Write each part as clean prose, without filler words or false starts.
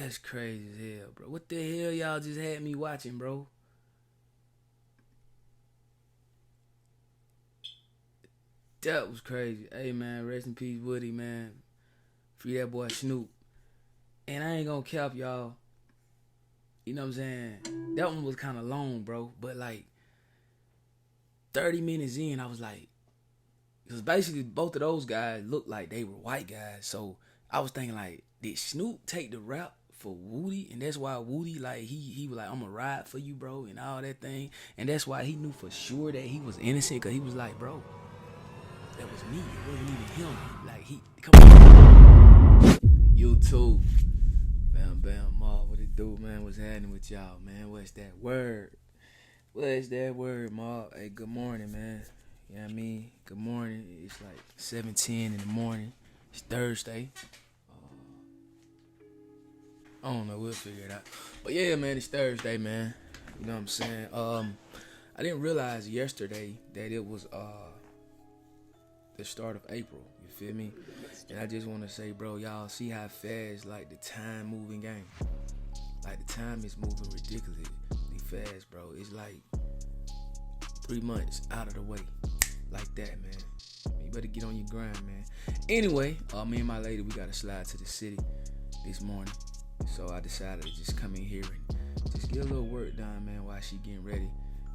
That's crazy as hell, bro. What the hell y'all just had me watching, bro? That was crazy. Hey, man, rest in peace, Woodie, man. Free that boy Snoop. And I ain't gonna cap y'all. You know what I'm saying? That one was kind of long, bro. But like 30 minutes in, I was like, because basically both of those guys looked like they were white guys. So I was thinking like, did Snoop take the rap for Woodie? And that's why Woodie, like, he was like, I'm gonna ride for you, bro, and all that thing. And that's why he knew for sure that he was innocent, because he was like, bro, that was me. It wasn't even him. Like, he, come on. You too. Bam, bam, Ma. What it do, man? What's happening with y'all, man? What's that word? What's that word, Ma? Hey, good morning, man. You know what I mean? Good morning. It's like 7:10 in the morning. It's Thursday. I don't know. We'll figure it out. But yeah, man, it's Thursday, man. You know what I'm saying? I didn't realize yesterday that it was the start of April. You feel me? And I just want to say, bro, y'all see how fast like the time moving game. Like the time is moving ridiculously fast, bro. It's like 3 months out of the way, like that, man. You better get on your grind, man. Anyway, me and my lady, we got to slide to the city this morning. So I decided to just come in here and just get a little work done, man, while she getting ready.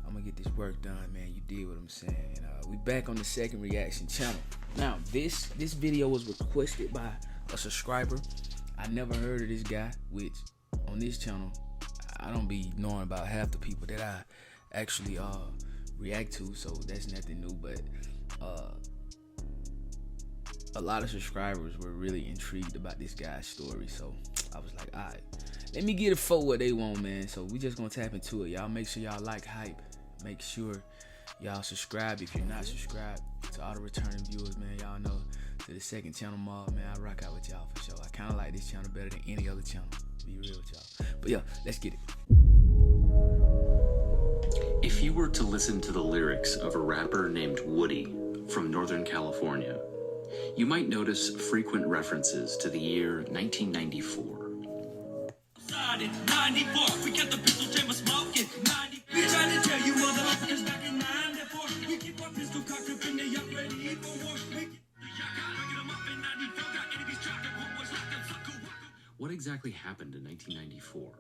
I'm gonna get this work done, man. You dig what I'm saying? And we back on the second reaction channel. Now, this video was requested by a subscriber. I never heard of this guy, which on this channel, I don't be knowing about half the people that I actually react to, so that's nothing new. But a lot of subscribers were really intrigued about this guy's story, so I was like, all right, let me get it for what they want, man. So we just gonna tap into it. Y'all make sure y'all like hype. Make sure y'all subscribe if you're not subscribed. To all the returning viewers, man, y'all know, to the second channel, Mob, man, I rock out with y'all for sure. I kind of like this channel better than any other channel, to be real with y'all. But yeah, let's get it. If you were to listen to the lyrics of a rapper named Woodie from Northern California, you might notice frequent references to the year 1994. We kept the pistol chamber smoking. We trying to tell you motherfuckers back in 94. We keep our pistol cocked up in the yacht ready for war. What exactly happened in 1994?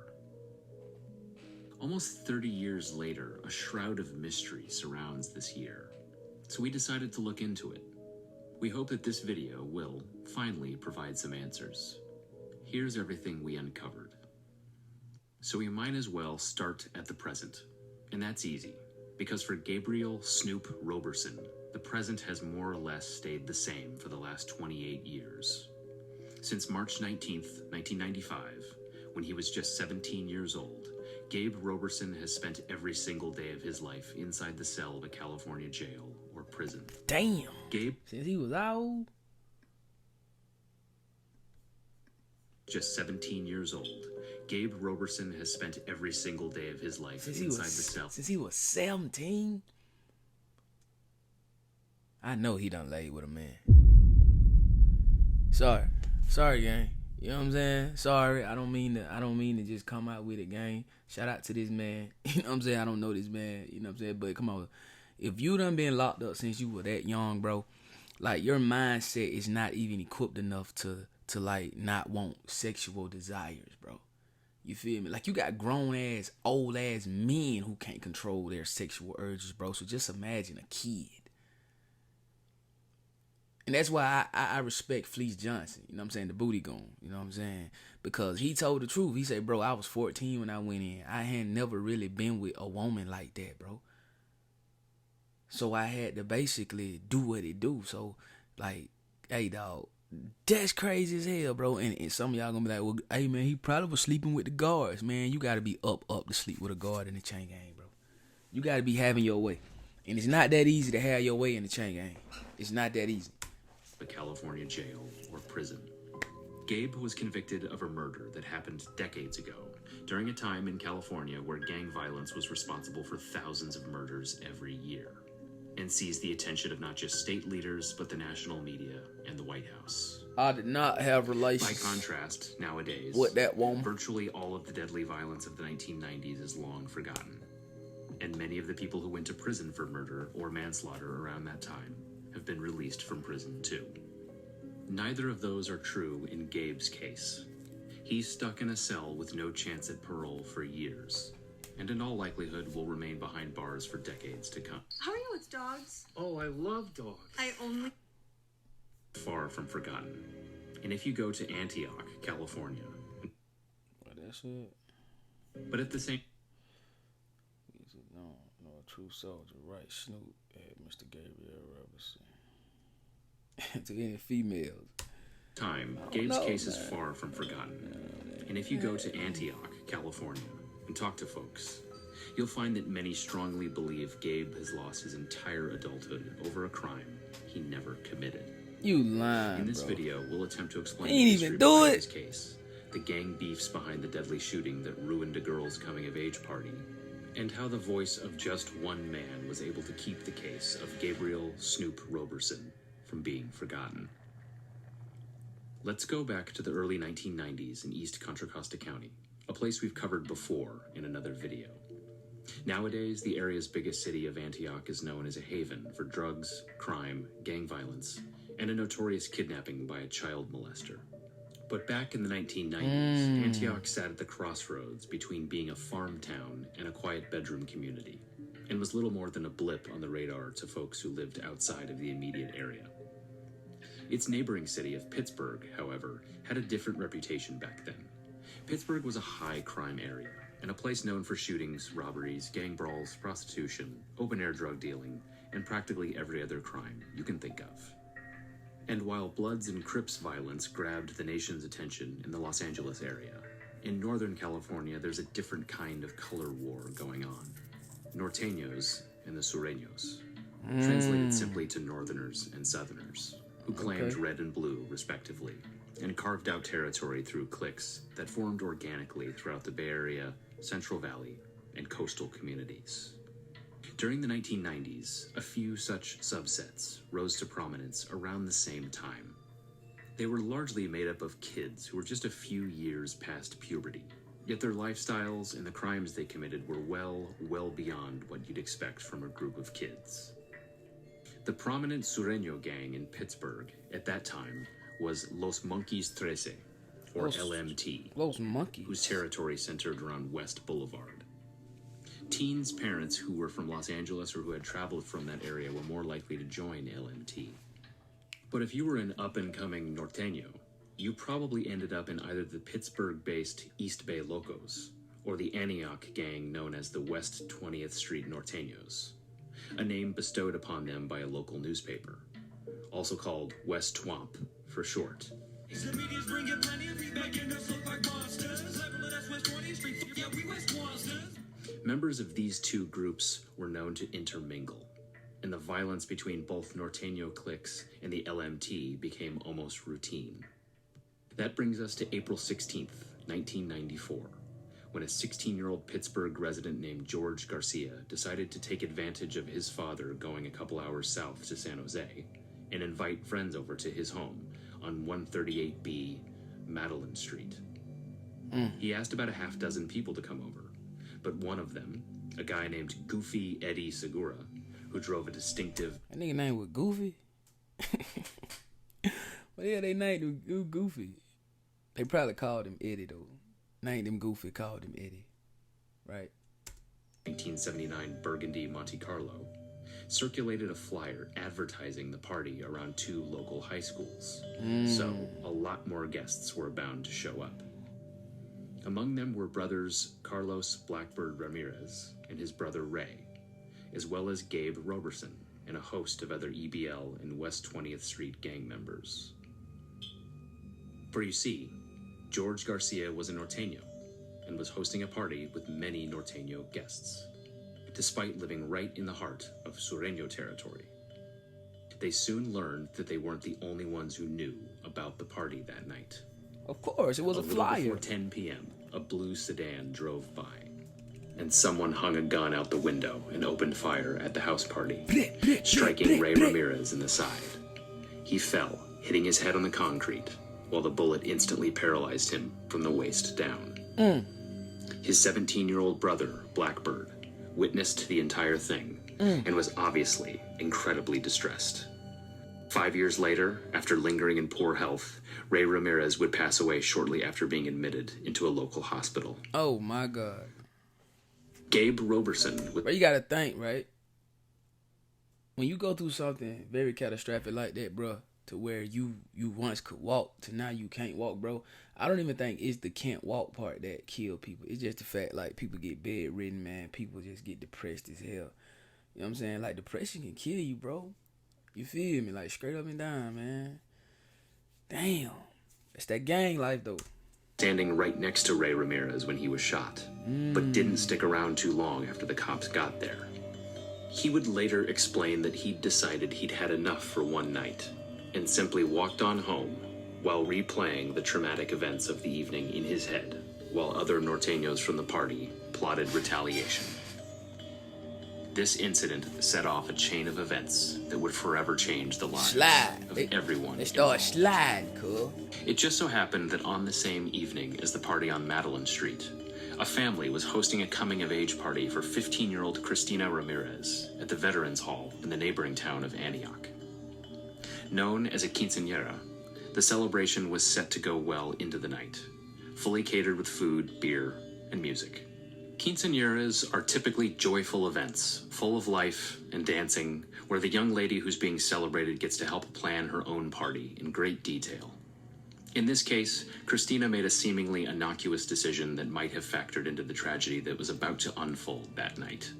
Almost 30 years later, a shroud of mystery surrounds this year. So we decided to look into it. We hope that this video will finally provide some answers. Here's everything we uncovered. So we might as well start at the present. And that's easy, because for Gabriel Snoop Roberson, the present has more or less stayed the same for the last 28 years. Since March 19th, 1995, when he was just 17 years old, Gabe Roberson has spent every single day of his life inside the cell of a California jail or prison. Damn. Gabe, since he was old, just 17 years old, Gabe Roberson has spent every single day of his life inside the cell. Since he was 17? I know he done laid with a man. Sorry, gang. You know what I'm saying? Sorry, I don't mean to just come out with it, gang. Shout out to this man. You know what I'm saying? I don't know this man. You know what I'm saying? But come on, if you done been locked up since you were that young, bro, like your mindset is not even equipped enough to like not want sexual desires, bro. You feel me? Like you got grown ass, old ass men who can't control their sexual urges, bro. So just imagine a kid. And that's why I respect Fleece Johnson, you know what I'm saying, the booty goon, you know what I'm saying? Because he told the truth. He said, bro, I was 14 when I went in. I had never really been with a woman like that, bro. So I had to basically do what it do. So, like, hey, dog, that's crazy as hell, bro. And some of y'all gonna be like, well, hey, man, he probably was sleeping with the guards. Man, you got to be up to sleep with a guard in the chain gang, bro. You got to be having your way. And it's not that easy to have your way in the chain gang. It's not that easy. The California jail or prison. Gabe was convicted of a murder that happened decades ago, during a time in California where gang violence was responsible for thousands of murders every year. and seized the attention of not just state leaders, but the national media and the White House. I did not have relations. By contrast, nowadays, with that woman. Virtually all of the deadly violence of the 1990s is long forgotten. And many of the people who went to prison for murder or manslaughter around that time have been released from prison too. Neither of those are true in Gabe's case. He's stuck in a cell with no chance at parole for years, and in all likelihood will remain behind bars for decades to come. How are you with dogs? Oh, I love dogs. I only... Far from forgotten. And if you go to Antioch, California... Well, that's it. But at the same... He's a true soldier, right? Snoop at Mr. Gabriel Roberson. To any females. time, Gabe's case is far from forgotten. And if you go to Antioch, California, and talk to folks, you'll find that many strongly believe Gabe has lost his entire adulthood over a crime he never committed. You lying, In this bro. video, we'll attempt to explain He ain't the even history do behind it. his case, the gang beefs behind the deadly shooting that ruined a girl's coming-of-age party, and how the voice of just one man was able to keep the case of Gabriel Snoop Roberson from being forgotten. Let's go back to the early 1990s in East Contra Costa County, a place we've covered before in another video. Nowadays, the area's biggest city of Antioch is known as a haven for drugs, crime, gang violence, and a notorious kidnapping by a child molester. But back in the 1990s, Antioch sat at the crossroads between being a farm town and a quiet bedroom community, and was little more than a blip on the radar to folks who lived outside of the immediate area. Its neighboring city of Pittsburgh, however, had a different reputation back then. Pittsburgh was a high-crime area, and a place known for shootings, robberies, gang brawls, prostitution, open-air drug dealing, and practically every other crime you can think of. And while Bloods and Crips violence grabbed the nation's attention in the Los Angeles area, in Northern California there's a different kind of color war going on. Norteños and the Sureños, translated simply to Northerners and Southerners, who claimed red and blue, respectively, and carved out territory through cliques that formed organically throughout the Bay Area, Central Valley, and coastal communities. During the 1990s, a few such subsets rose to prominence around the same time. They were largely made up of kids who were just a few years past puberty, yet their lifestyles and the crimes they committed were well beyond what you'd expect from a group of kids. The prominent Sureño gang in Pittsburgh at that time was Los Monkeys 13, or LMT, Los Monkeys, whose territory centered around West Boulevard. Teens' parents who were from Los Angeles or who had traveled from that area were more likely to join LMT. But if you were an up-and-coming Norteño, you probably ended up in either the Pittsburgh-based East Bay Locos or the Antioch gang known as the West 20th Street Norteños, a name bestowed upon them by a local newspaper, also called West Twomp for short. Members of these two groups were known to intermingle, and the violence between both Norteño cliques and the LMT became almost routine. That brings us to April 16th, 1994, when a 16-year-old Pittsburgh resident named George Garcia decided to take advantage of his father going a couple hours south to San Jose and invite friends over to his home on 138B Madeline Street. He asked about a half dozen people to come over, but one of them, a guy named Goofy Eddie Segura, who drove a distinctive... That nigga name was Goofy? Well, yeah, they named him Goofy. They probably called him Eddie, though. Named him Goofy, called him Eddie. Right? 1979 Burgundy Monte Carlo, circulated a flyer advertising the party around two local high schools. So, a lot more guests were bound to show up. Among them were brothers Carlos Blackbird Ramirez and his brother Ray, as well as Gabe Roberson and a host of other EBL and West 20th Street gang members. For you see, George Garcia was a Norteño and was hosting a party with many Norteño guests, despite living right in the heart of Sureño territory. They soon learned that they weren't the only ones who knew about the party that night. Of course, it was a little flyer. Before 10 p.m., a blue sedan drove by. and someone hung a gun out the window and opened fire at the house party, striking Ray Ramirez in the side. He fell, hitting his head on the concrete, while the bullet instantly paralyzed him from the waist down. His 17-year-old brother, Blackbird, witnessed the entire thing and was obviously incredibly distressed. 5 years later, after lingering in poor health, Ray Ramirez would pass away shortly after being admitted into a local hospital. Oh my God. Gabe Roberson. But you gotta think, right? When you go through something very catastrophic like that, bro, to where you once could walk to now you can't walk, bro. I don't even think it's the can't walk part that kill people. It's just the fact, like, people get bedridden, man. People just get depressed as hell. You know what I'm saying? Like, depression can kill you, bro. You feel me? Like, straight up and down, man. Damn. It's that gang life, though. Standing right next to Ray Ramirez when he was shot, but didn't stick around too long after the cops got there. He would later explain that he'd decided he'd had enough for one night and simply walked on home while replaying the traumatic events of the evening in his head, while other norteños from the party plotted retaliation. This incident set off a chain of events that would forever change the lives of everyone. They start sliding, cool. It just so happened that on the same evening as the party on Madeline Street, a family was hosting a coming-of-age party for 15-year-old Cristina Ramirez at the Veterans Hall in the neighboring town of Antioch. Known as a quinceañera, the celebration was set to go well into the night, fully catered with food, beer, and music. Quinceañeras are typically joyful events, full of life and dancing, where the young lady who's being celebrated gets to help plan her own party in great detail. In this case, Cristina made a seemingly innocuous decision that might have factored into the tragedy that was about to unfold that night.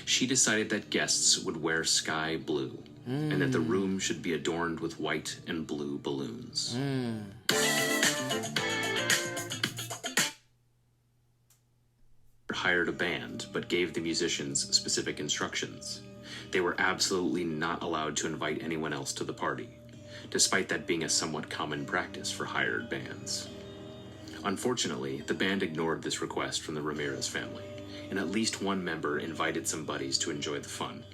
She decided that guests would wear sky blue, and that the room should be adorned with white and blue balloons. Hired a band, but gave the musicians specific instructions. They were absolutely not allowed to invite anyone else to the party, despite that being a somewhat common practice for hired bands. Unfortunately, the band ignored this request from the Ramirez family, and at least one member invited some buddies to enjoy the fun,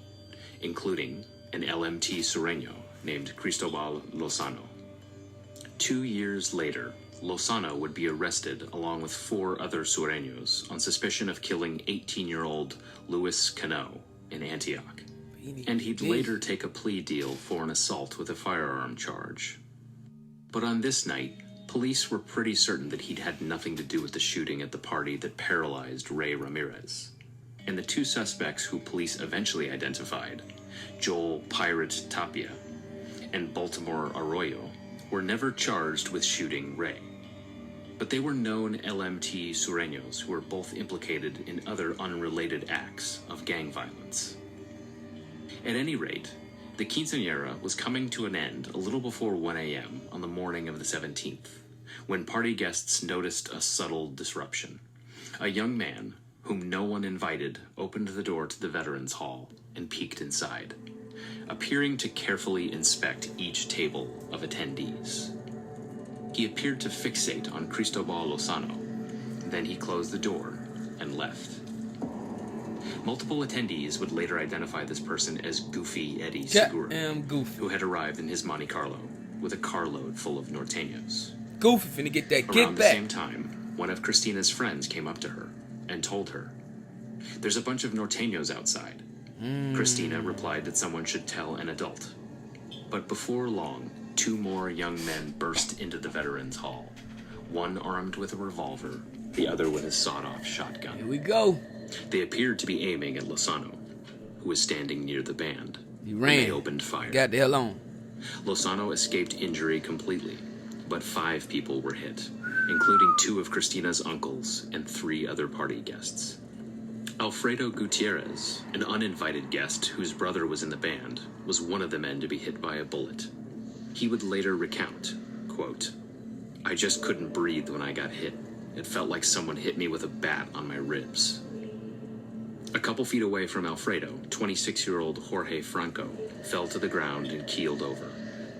including an LMT Sureño named Cristobal Lozano. 2 years later, Lozano would be arrested along with 4 other Sureños on suspicion of killing 18-year-old Luis Cano in Antioch. And he'd later take a plea deal for an assault with a firearm charge. But on this night, police were pretty certain that he'd had nothing to do with the shooting at the party that paralyzed Ray Ramirez. And the 2 suspects who police eventually identified, Joel Pirate Tapia and Baltimore Arroyo, were never charged with shooting Ray. But they were known LMT Sureños who were both implicated in other unrelated acts of gang violence. At any rate, the quinceañera was coming to an end a little before 1 a.m. on the morning of the 17th, when party guests noticed a subtle disruption. A young man, whom no one invited, opened the door to the Veterans Hall and peeked inside, appearing to carefully inspect each table of attendees. He appeared to fixate on Cristobal Lozano. Then he closed the door and left. Multiple attendees would later identify this person as Goofy Eddie Segura, who had arrived in his Monte Carlo with a carload full of norteños. Goofy finna get that kickback. Around the same time, one of Christina's friends came up to her and told her, "There's a bunch of norteños outside." Cristina replied that someone should tell an adult. But before long, 2 more young men burst into the Veterans Hall, one armed with a revolver, the other with a sawed-off shotgun. Here we go. They appeared to be aiming at Lozano, who was standing near the band. He ran. They opened fire. Got the hell on. Lozano escaped injury completely, but 5 people were hit, including 2 of Christina's uncles and 3 other party guests. Alfredo Gutierrez, an uninvited guest whose brother was in the band, was one of the men to be hit by a bullet. He would later recount, quote, "I just couldn't breathe when I got hit. It felt like someone hit me with a bat on my ribs." A couple feet away from Alfredo, 26-year-old Jorge Franco fell to the ground and keeled over,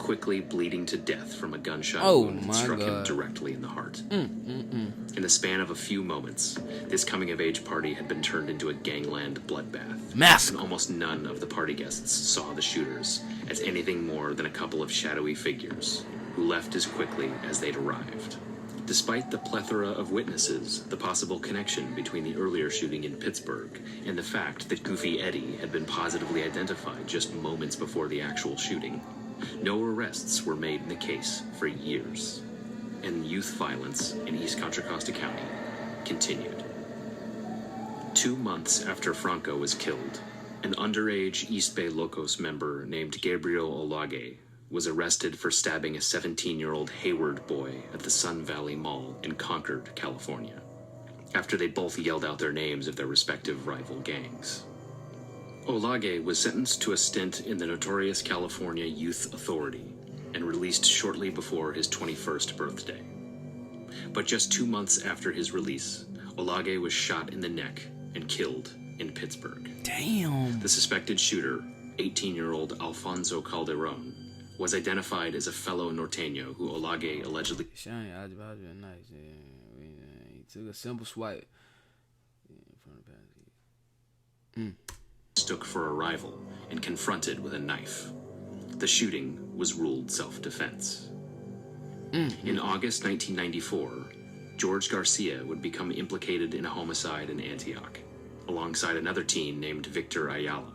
quickly bleeding to death from a gunshot Oh wound that my struck him God. directly in the heart. In the span of a few moments, this coming-of-age party had been turned into a gangland bloodbath. Massacre. And almost none of the party guests saw the shooters as anything more than a couple of shadowy figures who left as quickly as they'd arrived. Despite the plethora of witnesses, the possible connection between the earlier shooting in Pittsburgh and the fact that Goofy Eddie had been positively identified just moments before the actual shooting, no arrests were made in the case for years. And youth violence in East Contra Costa County continued. 2 months after Franco was killed, an underage East Bay Locos member named Gabriel Roberson was arrested for stabbing a 17-year-old Hayward boy at the Sun Valley Mall in Concord, California, after they both yelled out their names of their respective rival gangs. Olage was sentenced to a stint in the notorious California Youth Authority and released shortly before his 21st birthday. But just 2 months after his release, Olage was shot in the neck and killed in Pittsburgh. Damn. The suspected shooter, 18-year-old Alfonso Calderon, was identified as a fellow Norteño who Olage allegedly He took a simple swipe. mistook for a rival and confronted with a knife. The shooting was ruled self-defense. In August 1994, George Garcia would become implicated in a homicide in Antioch, alongside another teen named Victor Ayala.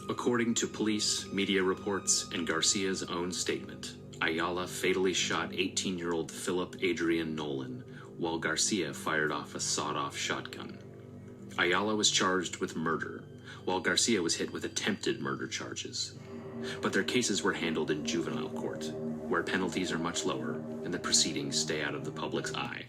According to police, media reports, and Garcia's own statement, Ayala fatally shot 18-year-old Philip Adrian Nolan, while Garcia fired off a sawed-off shotgun. Ayala was charged with murder, while Garcia was hit with attempted murder charges. But their cases were handled in juvenile court, where penalties are much lower and the proceedings stay out of the public's eye.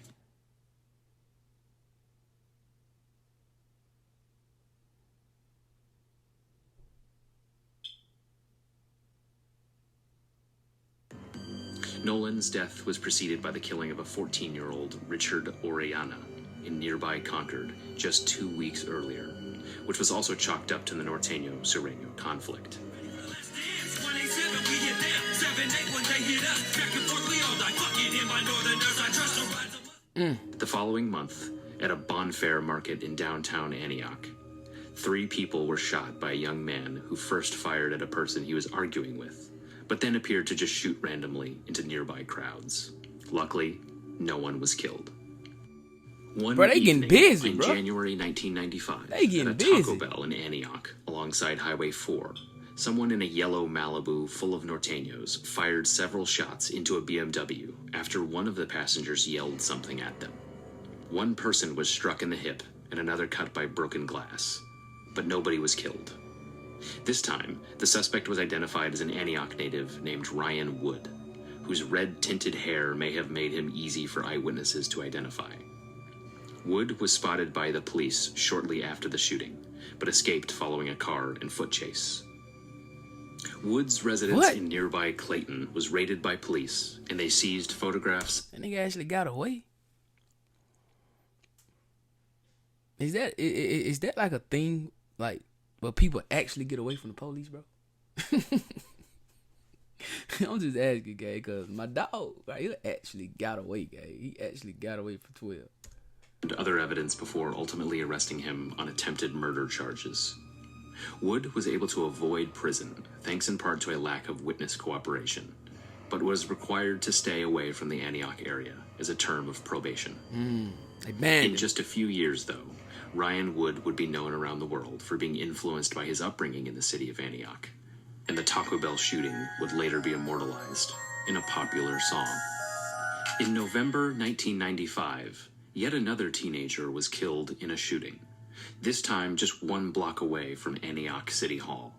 Nolan's death was preceded by the killing of a 14-year-old Richard Orellana in nearby Concord just 2 weeks earlier, which was also chalked up to the Norteño-Sureño conflict. The following month, at a bonfire market in downtown Antioch, 3 people were shot by a young man who first fired at a person he was arguing with, but then appeared to just shoot randomly into nearby crowds. Luckily, no one was killed. One Bro, they getting evening busy, in bro. January 1995, They getting at a Taco busy. Bell in Antioch, alongside Highway 4, someone in a yellow Malibu full of Norteños fired several shots into a BMW after one of the passengers yelled something at them. One person was struck in the hip and another cut by broken glass, but nobody was killed. This time, the suspect was identified as an Antioch native named Ryan Wood, whose red-tinted hair may have made him easy for eyewitnesses to identify. Wood was spotted by the police shortly after the shooting, but escaped following a car and foot chase. Wood's residence in nearby Clayton was raided by police, and they seized photographs. That nigga actually got away. Is that like a thing, like, where people actually get away from the police, bro? I'm just asking, gay, because my dog, right, he actually got away, gay. He actually got away for 12. And other evidence before ultimately arresting him on attempted murder charges. Wood was able to avoid prison, thanks in part to a lack of witness cooperation, but was required to stay away from the Antioch area as a term of probation. They banned In him. just a few years, though, Ryan Wood would be known around the world for being influenced by his upbringing in the city of Antioch, and the Taco Bell shooting would later be immortalized in a popular song. In November 1995, yet another teenager was killed in a shooting, this time just 1 block away from Antioch City Hall.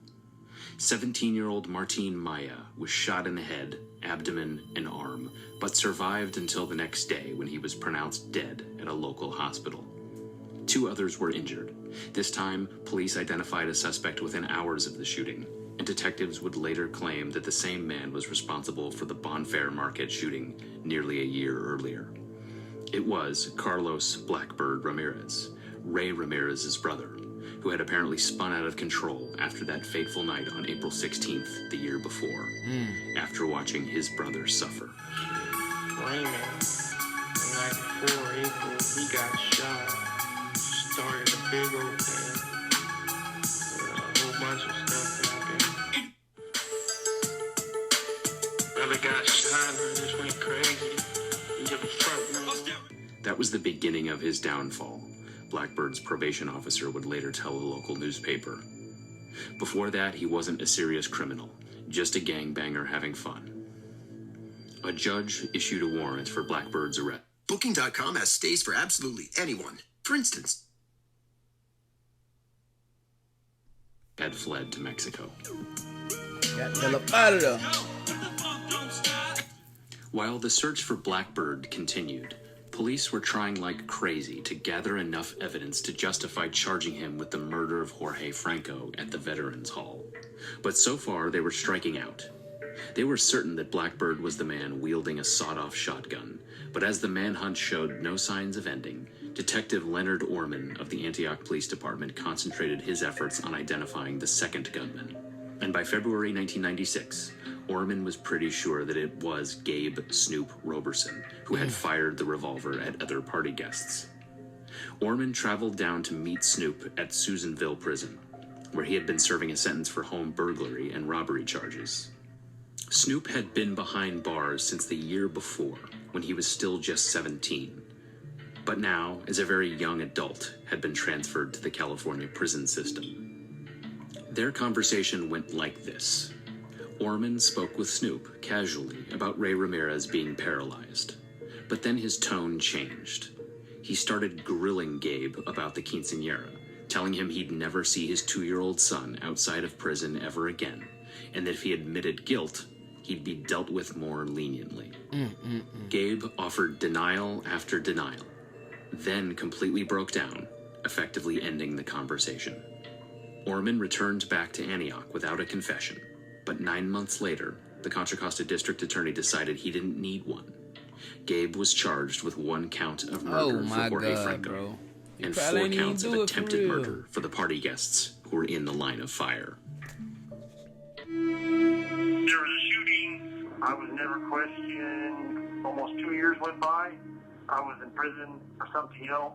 17-year-old Martin Maya was shot in the head, abdomen, and arm, but survived until the next day when he was pronounced dead at a local hospital. 2 others were injured. This time, police identified a suspect within hours of the shooting, and detectives would later claim that the same man was responsible for the Bonfair Market shooting nearly a year earlier. It was Carlos Blackbird Ramirez, Ray Ramirez's brother, who had apparently spun out of control after that fateful night on April 16th the year before, after watching his brother suffer. Raymond, the night before April, he got shot. Started a big old thing. A whole bunch of stuff happened. Brother got shot and just went crazy. He give a fuck, man. That was the beginning of his downfall, Blackbird's probation officer would later tell a local newspaper. Before that, he wasn't a serious criminal, just a gangbanger having fun. A judge issued a warrant for Blackbird's arrest. Booking.com has stays for absolutely anyone. For instance, Had fled to Mexico. Got the hell up out of there. While the search for Blackbird continued, police were trying like crazy to gather enough evidence to justify charging him with the murder of Jorge Franco at the Veterans Hall. But so far, they were striking out. They were certain that Blackbird was the man wielding a sawed-off shotgun, but as the manhunt showed no signs of ending, Detective Leonard Orman of the Antioch Police Department concentrated his efforts on identifying the second gunman. And by February 1996, Orman was pretty sure that it was Gabe Snoop Roberson who had fired the revolver at other party guests. Orman traveled down to meet Snoop at Susanville Prison, where he had been serving a sentence for home burglary and robbery charges. Snoop had been behind bars since the year before, when he was still just 17, but now, as a very young adult, had been transferred to the California prison system. Their conversation went like this. Orman spoke with Snoop casually about Ray Ramirez being paralyzed, but then his tone changed. He started grilling Gabe about the quinceañera, telling him he'd never see his 2-year-old son outside of prison ever again, and that if he admitted guilt, he'd be dealt with more leniently. Gabe offered denial after denial, then completely broke down, effectively ending the conversation. Orman returned back to Antioch without a confession, but 9 months later, the Contra Costa District Attorney decided he didn't need one. Gabe was charged with 1 count of murder for Jorge Franco, bro. and 4 counts of attempted murder for the party guests who were in the line of fire. There was a shooting. I was never questioned. Almost 2 years went by. I was in prison for something else.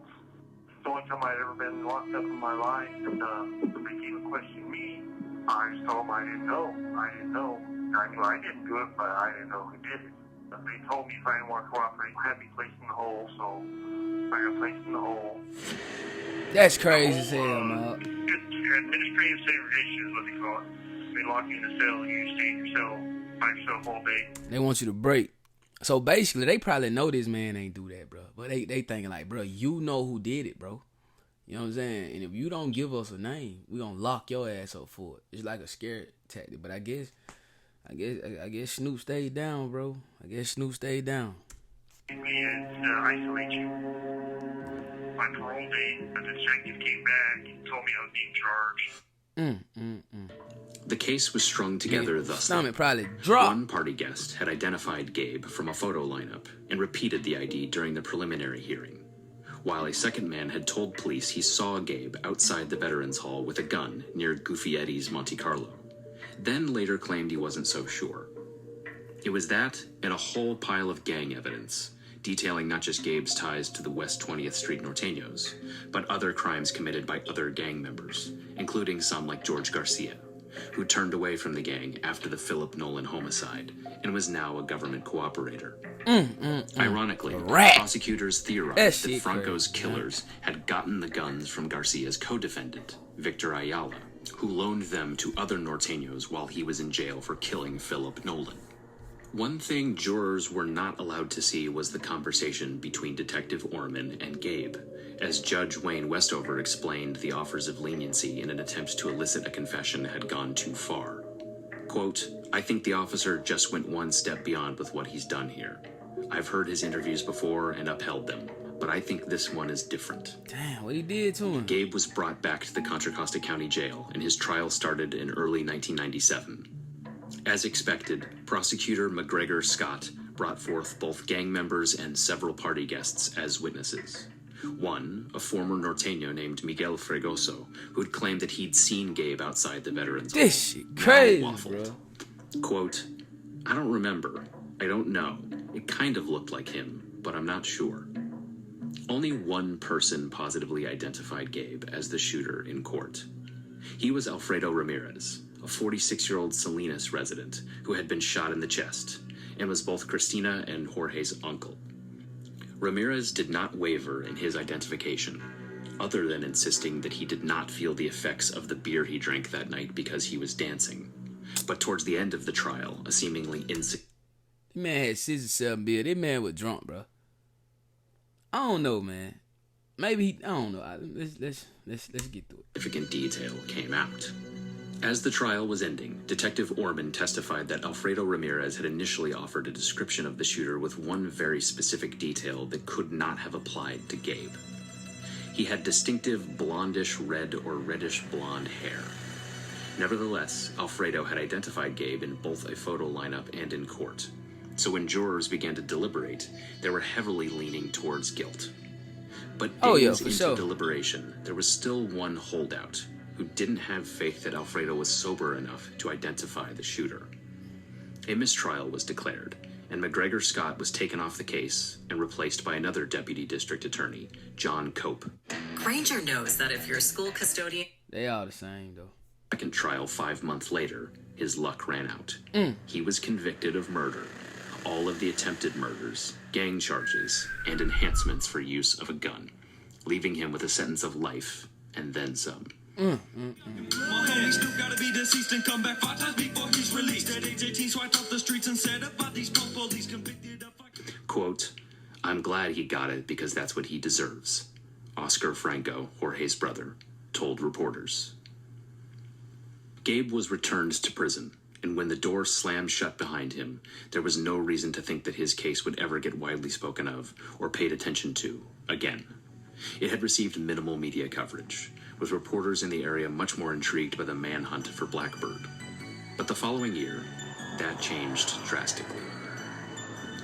It's the only time I'd ever been locked up in my life. And they came to question me. I just told them I didn't know. I knew I didn't do it, but I didn't know who did it. But they told me if I didn't want to cooperate, I had to be placed in the hole. So I got placed in the hole. That's crazy as hell, man. Administrative segregation is what they call it. They lock you in the cell and you stay in your cell by yourself all day. They want you to break. So basically, they probably know this man ain't do that, bro. But they thinking like, bro, you know who did it, bro. You know what I'm saying? And if you don't give us a name, we gonna lock your ass up for it. It's like a scare tactic. But I guess Snoop stayed down, bro. I guess Snoop stayed down. And isolate you. My parole date, the detective came back and told me I was being charged. The case was strung together thus. Stomach probably dropped. One party guest had identified Gabe from a photo lineup and repeated the ID during the preliminary hearing, while a second man had told police he saw Gabe outside the Veterans Hall with a gun near Goofy Eddie's Monte Carlo, then later claimed he wasn't so sure. It was that and a whole pile of gang evidence, detailing not just Gabe's ties to the West 20th Street Norteños, but other crimes committed by other gang members, including some like George Garcia, who turned away from the gang after the Philip Nolan homicide and was now a government cooperator. Ironically, prosecutors theorized that Franco's killers had gotten the guns from Garcia's co-defendant, Victor Ayala, who loaned them to other Norteños while he was in jail for killing Philip Nolan. One thing jurors were not allowed to see was the conversation between Detective Orman and Gabe, as Judge Wayne Westover explained the offers of leniency in an attempt to elicit a confession had gone too far. Quote, "I think the officer just went one step beyond with what he's done here. I've heard his interviews before and upheld them, but I think this one is different." Damn, what he did to him? Gabe was brought back to the Contra Costa County Jail, and his trial started in early 1997. As expected, prosecutor McGregor Scott brought forth both gang members and several party guests as witnesses. One, a former norteño named Miguel Fregoso, who had claimed that he'd seen Gabe outside the Veterans Hall. This shit crazy, Now waffled. bro. Quote, I don't remember. I don't know. It kind of looked like him, but I'm not sure. Only one person positively identified Gabe as the shooter in court. He was Alfredo Ramirez, a 46-year-old Salinas resident who had been shot in the chest and was both Christina and Jorge's uncle. Ramirez did not waver in his identification, other than insisting that he did not feel the effects of the beer he drank that night because he was dancing. But towards the end of the trial, a seemingly This man had 67 beer. This man was drunk, bro. I don't know, man. Maybe I don't know. Let's get through it. significant detail came out. As the trial was ending, Detective Orman testified that Alfredo Ramirez had initially offered a description of the shooter with one very specific detail that could not have applied to Gabe. He had distinctive blondish red or reddish blonde hair. Nevertheless, Alfredo had identified Gabe in both a photo lineup and in court. So when jurors began to deliberate, they were heavily leaning towards guilt. But days into deliberation, there was still one holdout who didn't have faith that Alfredo was sober enough to identify the shooter. A mistrial was declared, and McGregor Scott was taken off the case and replaced by another deputy district attorney, John Cope. Granger knows that if you're a school custodian... They all the same, though. Second trial 5 months later, his luck ran out. He was convicted of murder, all of the attempted murders, gang charges, and enhancements for use of a gun, leaving him with a sentence of life and then some. Snoop gotta be deceased and come back 5 times before he's released. At age 18, swiped off the streets and said about these police convicted of... Quote, I'm glad he got it because that's what he deserves, Oscar Franco, Jorge's brother, told reporters. Gabe was returned to prison, and when the door slammed shut behind him, there was no reason to think that his case would ever get widely spoken of or paid attention to again. It had received minimal media coverage, with reporters in the area much more intrigued by the manhunt for Blackbird. But the following year, that changed drastically.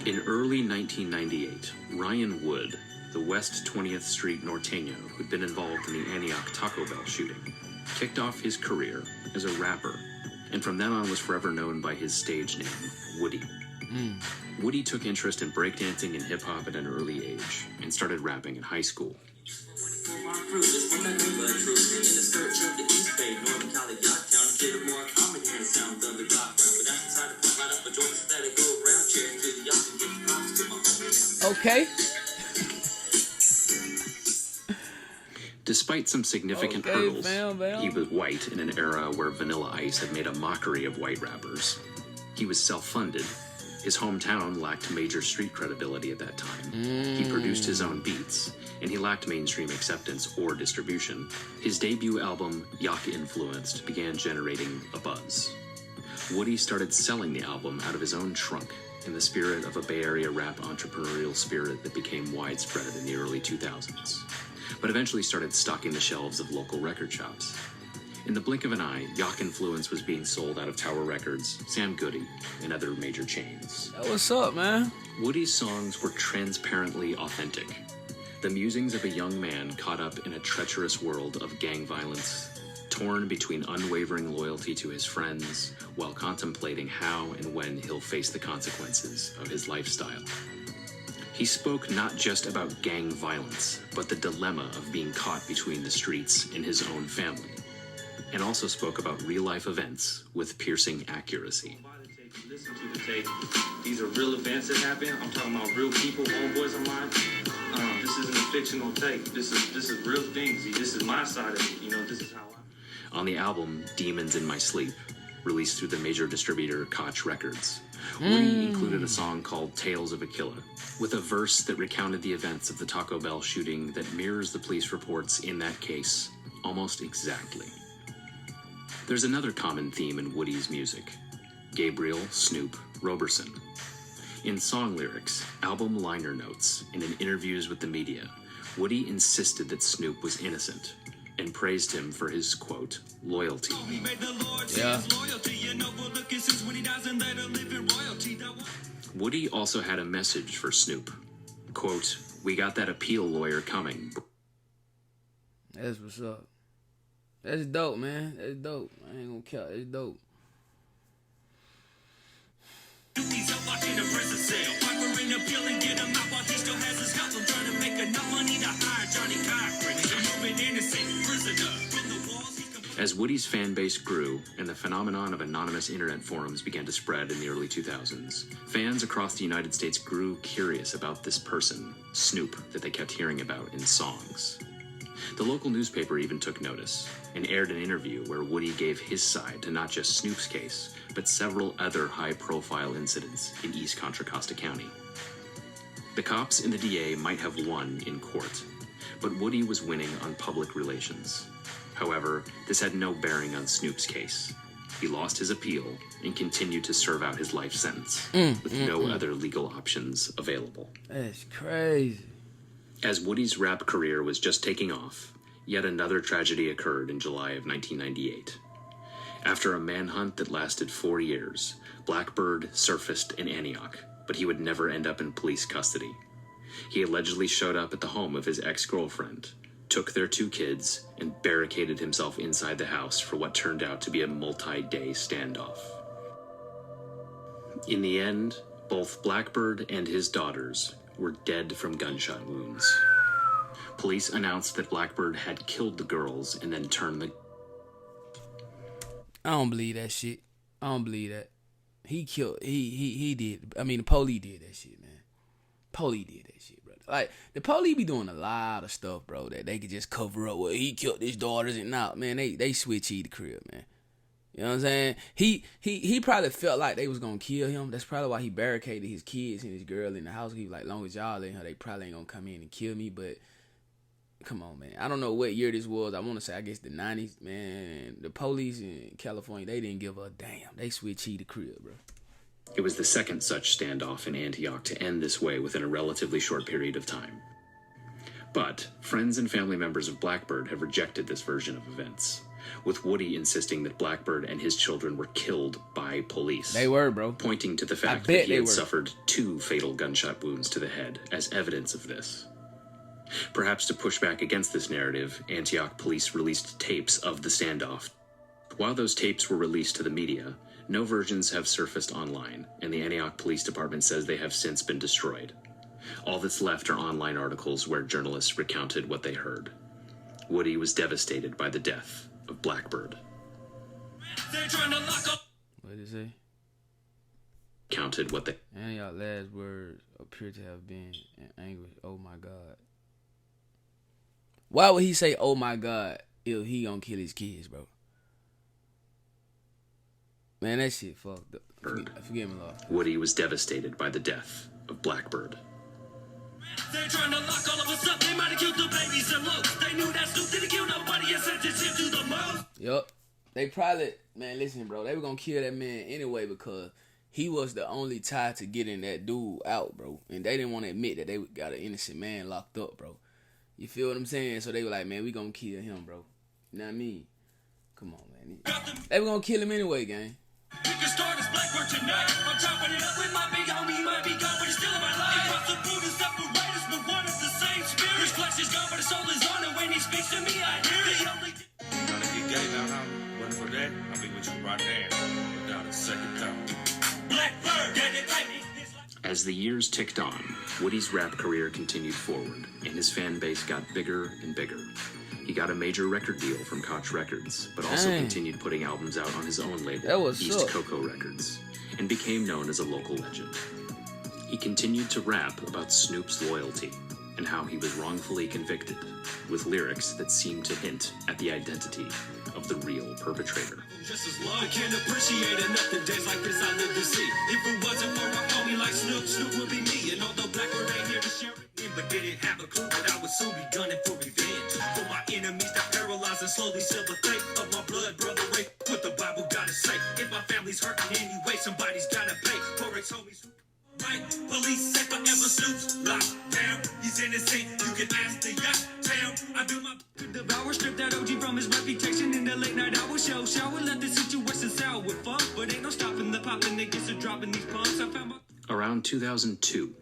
In early 1998, Ryan Wood, the West 20th Street norteño who'd been involved in the Antioch Taco Bell shooting, kicked off his career as a rapper, and from then on was forever known by his stage name, Woodie. Woodie took interest in breakdancing and hip-hop at an early age, and started rapping in high school. Okay. Despite some significant hurdles, he was white in an era where Vanilla Ice had made a mockery of white rappers. He was self-funded. His hometown lacked major street credibility at that time. He produced his own beats, and he lacked mainstream acceptance or distribution. His debut album, Yak Influenced, began generating a buzz. Woodie started selling the album out of his own trunk in the spirit of a Bay Area rap entrepreneurial spirit that became widespread in the early 2000s, but eventually started stocking the shelves of local record shops. In the blink of an eye, Yak Influence was being sold out of Tower Records, Sam Goody, and other major chains. What's up, man? Woodie's songs were transparently authentic. The musings of a young man caught up in a treacherous world of gang violence, torn between unwavering loyalty to his friends, while contemplating how and when he'll face the consequences of his lifestyle. He spoke not just about gang violence, but the dilemma of being caught between the streets in his own family, and also spoke about real-life events with piercing accuracy. Listen to the tape. These are real events that happen. I'm talking about real people, homeboys of mine. This isn't a fictional tape. This is real things. This is my side of it. You know, this is how I... On the album Demons in My Sleep, released through the major distributor Koch Records, Woodie included a song called Tales of a Killer, with a verse that recounted the events of the Taco Bell shooting that mirrors the police reports in that case almost exactly. There's another common theme in Woodie's music: Gabriel Snoop Roberson. In song lyrics, album liner notes, and in interviews with the media, Woodie insisted that Snoop was innocent and praised him for his, quote, loyalty. Yeah. Woodie also had a message for Snoop. Quote, we got that appeal lawyer coming. That's what's up. That's dope, man. That's dope. I ain't gonna count. It's dope. He's up locked in a prison cell. Piper in appeal and get him out while he still has his health. I'm trying to make enough money to hire Johnny Cochran. He's a moving innocent prisoner. From the walls, he's As Woodie's fan base grew and the phenomenon of anonymous internet forums began to spread in the early 2000s, fans across the United States grew curious about this person, Snoop, that they kept hearing about in songs. The local newspaper even took notice and aired an interview where Woodie gave his side to not just Snoop's case, but several other high-profile incidents in East Contra Costa County. The cops and the DA might have won in court, but Woodie was winning on public relations. However, this had no bearing on Snoop's case. He lost his appeal and continued to serve out his life sentence, with no other legal options available. That's crazy. As Woodie's rap career was just taking off, yet another tragedy occurred in July of 1998. After a manhunt that lasted 4 years, Blackbird surfaced in Antioch, but he would never end up in police custody. He allegedly showed up at the home of his ex-girlfriend, took their 2 kids, and barricaded himself inside the house for what turned out to be a multi-day standoff. In the end, both Blackbird and his daughters were dead from gunshot wounds. Police announced that Blackbird had killed the girls and then turned the... I don't believe that shit. I don't believe that. He did. I mean, the police did that shit, man. Police did that shit, brother. Like, the police be doing a lot of stuff, bro, that they could just cover up. Well, he killed his daughters and now, man, they switch the crib, man. You know what I'm saying? He probably felt like they was gonna kill him. That's probably why he barricaded his kids and his girl in the house. He was like, long as y'all in here, they probably ain't gonna come in and kill me. But come on, man. I don't know what year this was. I want to say, I guess the 90s, man. The police in California, they didn't give a damn. They switched the crib, bro. It was the second such standoff in Antioch to end this way within a relatively short period of time. But friends and family members of Blackbird have rejected this version of events, with Woodie insisting that Blackbird and his children were killed by police. They were, bro. Pointing to the fact that he had suffered 2 fatal gunshot wounds to the head as evidence of this. Perhaps to push back against this narrative, Antioch police released tapes of the standoff. While those tapes were released to the media, no versions have surfaced online, and the Antioch Police Department says they have since been destroyed. All that's left are online articles where journalists recounted what they heard. Woodie was devastated by the death of Blackbird. What did it say? Counted what they... Antioch last words appear to have been in anguish. Oh my God. Why would he say, oh my God, if he gonna kill his kids, bro? Man, that shit fucked up. Forgive me, Lord. Woodie was devastated by the death of Blackbird. They're trying to lock all of us up. They might have killed the babies and look. They knew that Snoop didn't kill nobody and sentenced him to the most. Yup. They probably, man, listen, bro. They were gonna kill that man anyway because he was the only tie to getting that dude out, bro. And they didn't want to admit that they got an innocent man locked up, bro. You feel what I'm saying? So they were like, man, we gonna kill him, bro. You know what I mean? Come on, man. They were gonna kill him anyway, gang. We can start as Blackbird tonight. I'm chopping it up with my big homie. He might be gone, but he's still in my life. Across the food and separate us, but one of the same spirit. His flesh is gone, but his soul is on. And when he speaks to me, I hear it. You gotta get gay now, huh? Wasn't for that, I'll be with you right now. Without a second thought. Blackbird, get it, baby. As the years ticked on, Woodie's rap career continued forward, and his fan base got bigger and bigger. He got a major record deal from Koch Records, but also continued putting albums out on his own label, East Coco Records, and became known as a local legend. He continued to rap about Snoop's loyalty and how he was wrongfully convicted, with lyrics that seemed to hint at the identity of the real perpetrator. Just as long I can't appreciate enough the days like this I live to see. If it wasn't for a homie like Snoop, Snoop would be me. And although Blackbird ain't here to share it in, but didn't have a clue that I would soon be gunning for revenge. For my enemies that paralyze and slowly seal the fate of my blood brother rape. What the Bible gotta say. If my family's hurting anyway, somebody's gotta pay. For ex homies who right, police say forever Snoop's locked down. He's innocent, you can ask the yacht town. I do my to devour, strip that OG from his reputation in the late night hour show. Shower, let the situation sour with fun, but ain't no stopping the popping niggas are dropping these pumps. I found my... Around 2002,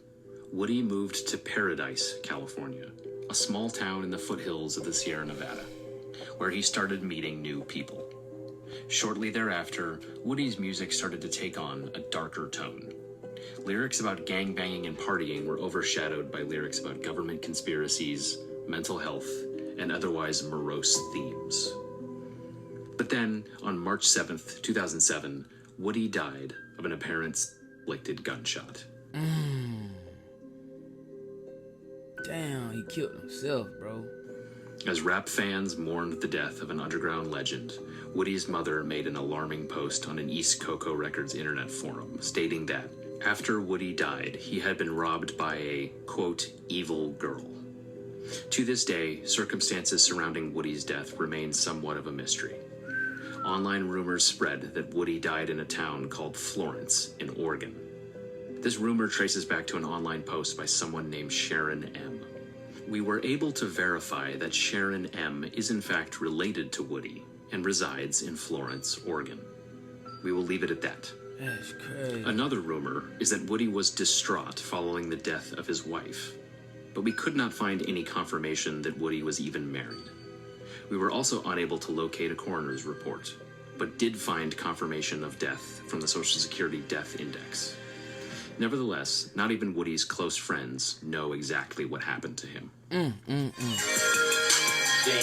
Woodie moved to Paradise, California, a small town in the foothills of the Sierra Nevada, where he started meeting new people. Shortly thereafter, Woodie's music started to take on a darker tone. Lyrics about gangbanging and partying were overshadowed by lyrics about government conspiracies, mental health, and otherwise morose themes. But then, on March 7th, 2007, Woodie died of an apparent self-inflicted gunshot. Damn, he killed himself, bro. As rap fans mourned the death of an underground legend, Woodie's mother made an alarming post on an East Coco Records internet forum, stating that after Woodie died, he had been robbed by a, quote, evil girl. To this day, circumstances surrounding Woodie's death remain somewhat of a mystery. Online rumors spread that Woodie died in a town called Florence in Oregon. This rumor traces back to an online post by someone named Sharon M. We were able to verify that Sharon M. is in fact related to Woodie and resides in Florence, Oregon. We will leave it at that. That's crazy. Another rumor is that Woodie was distraught following the death of his wife, but we could not find any confirmation that Woodie was even married. We were also unable to locate a coroner's report, but did find confirmation of death from the Social Security Death Index. Nevertheless, not even Woodie's close friends know exactly what happened to him. Damn,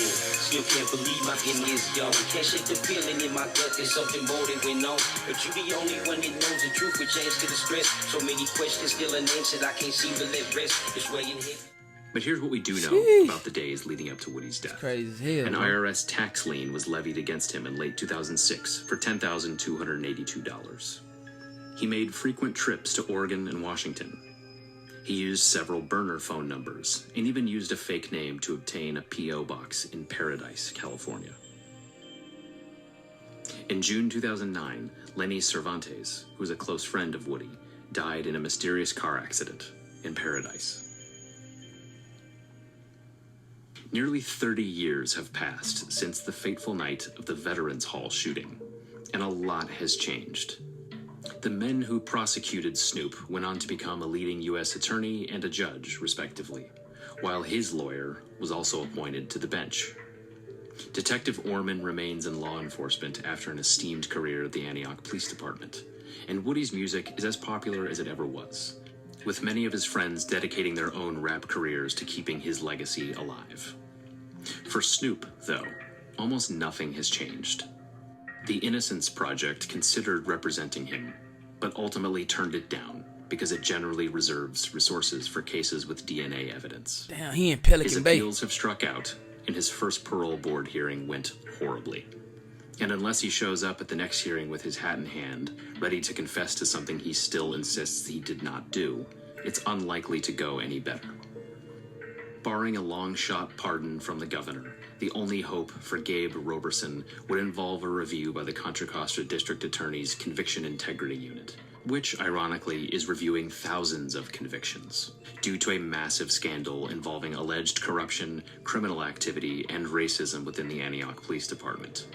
still can't believe my goodness, y'all. Can't shake the feeling in my gut, there's something more that went on. But you the only one that knows the truth, which adds to the stress. So many questions still unanswered, I can't seem to let rest. It's weighing heavy. But here's what we do know about the days leading up to Woodie's death. Crazy as hell. An man. IRS tax lien was levied against him in late 2006 for $10,282. He made frequent trips to Oregon and Washington. He used several burner phone numbers and even used a fake name to obtain a P.O. box in Paradise, California. In June 2009, Lenny Cervantes, who was a close friend of Woodie, died in a mysterious car accident in Paradise. Nearly 30 years have passed since the fateful night of the Veterans Hall shooting, and a lot has changed. The men who prosecuted Snoop went on to become a leading U.S. attorney and a judge, respectively, while his lawyer was also appointed to the bench. Detective Orman remains in law enforcement after an esteemed career at the Antioch Police Department, and Woodie's music is as popular as it ever was, with many of his friends dedicating their own rap careers to keeping his legacy alive. For Snoop, though, almost nothing has changed. The Innocence Project considered representing him, but ultimately turned it down because it generally reserves resources for cases with DNA evidence. Damn, he in Pelican His Bay. appeals have struck out, and his first parole board hearing went horribly. And unless he shows up at the next hearing with his hat in hand, ready to confess to something he still insists he did not do, it's unlikely to go any better. Barring a long-shot pardon from the governor, the only hope for Gabe Roberson would involve a review by the Contra Costa District Attorney's Conviction Integrity Unit, which, ironically, is reviewing thousands of convictions, due to a massive scandal involving alleged corruption, criminal activity, and racism within the Antioch Police Department.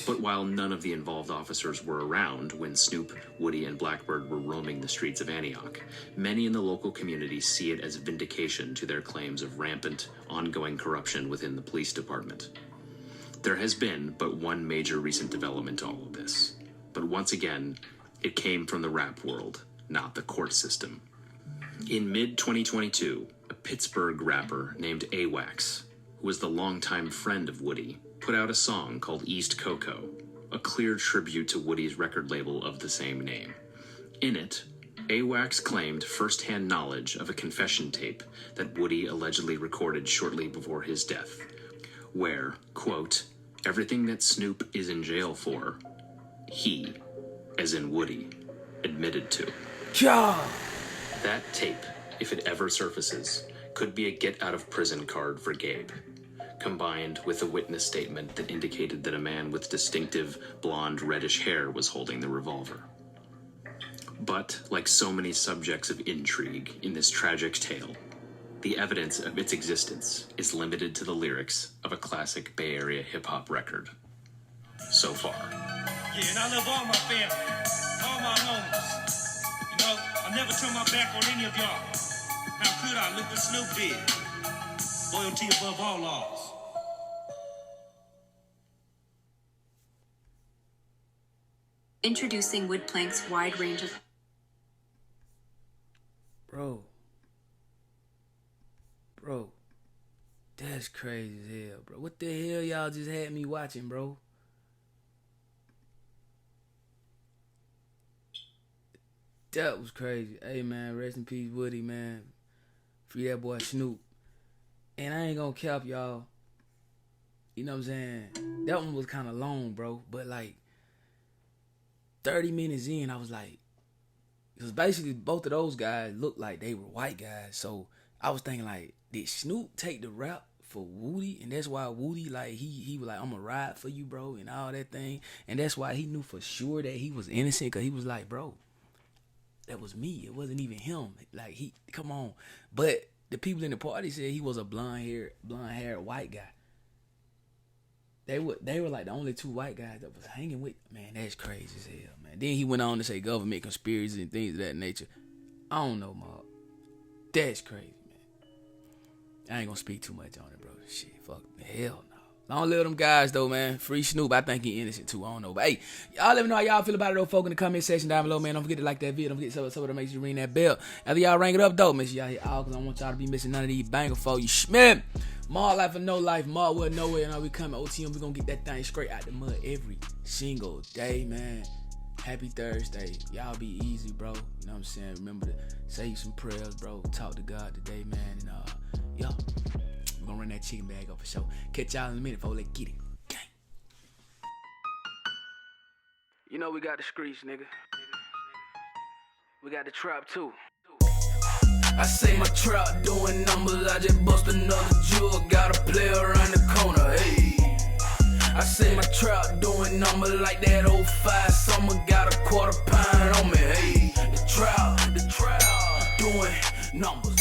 But while none of the involved officers were around when Snoop, Woodie, and Blackbird were roaming the streets of Antioch, many in the local community see it as vindication to their claims of rampant, ongoing corruption within the police department. There has been but one major recent development to all of this, but once again, it came from the rap world, not the court system. In mid-2022, a Pittsburgh rapper named AWAX, who was the longtime friend of Woodie, put out a song called East Coco, a clear tribute to Woodie's record label of the same name. In it, AWAX claimed first-hand knowledge of a confession tape that Woodie allegedly recorded shortly before his death, where, quote, everything that Snoop is in jail for, he, as in Woodie, admitted to. God. That tape, if it ever surfaces, could be a get-out-of-prison card for Gabe, combined with a witness statement that indicated that a man with distinctive blonde reddish hair was holding the revolver. But, like so many subjects of intrigue in this tragic tale, the evidence of its existence is limited to the lyrics of a classic Bay Area hip-hop record. So far. Yeah, and I love all my family, all my homies. You know, I never turn my back on any of y'all. could I? Look what Snoop did. Loyalty above all laws. Introducing Woodplank's wide range of... Bro, that's crazy as hell, bro. What the hell y'all just had me watching, bro? That was crazy. Hey, man, rest in peace, Woodie, man. Free that boy Snoop. And I ain't gonna cap y'all. You know what I'm saying? That one was kind of long, bro. But, like, 30 minutes in, I was like... Because basically, both of those guys looked like they were white guys. So, I was thinking, like, did Snoop take the rap for Woodie? And that's why Woodie, like, he was like, I'm gonna ride for you, bro, and all that thing. And that's why he knew for sure that he was innocent. Because he was like, bro, that was me. It wasn't even him. Like, come on. But the people in the party said he was a blonde-haired white guy. They were like the only two white guys that was hanging with. Man, that's crazy as hell, man. Then he went on to say government conspiracies and things of that nature. I don't know, Mark. That's crazy, man. I ain't gonna speak too much on it, bro. Shit, fuck, hell no. Long live them guys, though, man. Free Snoop. I think he innocent, too. I don't know. But, hey, y'all let me know how y'all feel about it, though, folk, in the comment section down below, man. Don't forget to like that video. Don't forget to sub that makes you ring that bell. After y'all ring it up, though, make sure y'all hit all, because I don't want y'all to be missing none of these banger for you. Schmip. Mar life or no life. Mar well nowhere. And we coming OTM. We gonna get that thing straight out the mud every single day, man. Happy Thursday. Y'all be easy, bro. You know what I'm saying? Remember to say some prayers, bro. Talk to God today, man. And, yo, we're gonna run that chicken bag up for sure. Catch y'all in a minute, folks. Let's get it. Gang. You know we got the streets, nigga. We got the trap, too. I say my trap doing numbers, I just bust another jewel, got a player around the corner, hey. I say my trap doing numbers like that 05 summer, got a quarter pound on me, hey. The trap doing numbers.